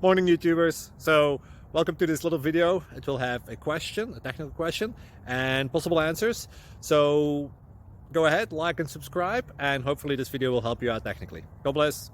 Morning YouTubers. So welcome to this little video. It will have a question, a technical question, and possible answers. So go ahead, like and subscribe, and hopefully this video will help you out technically. God bless.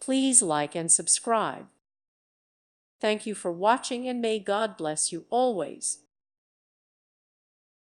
Please like and subscribe. Thank you for watching, and may God bless you always.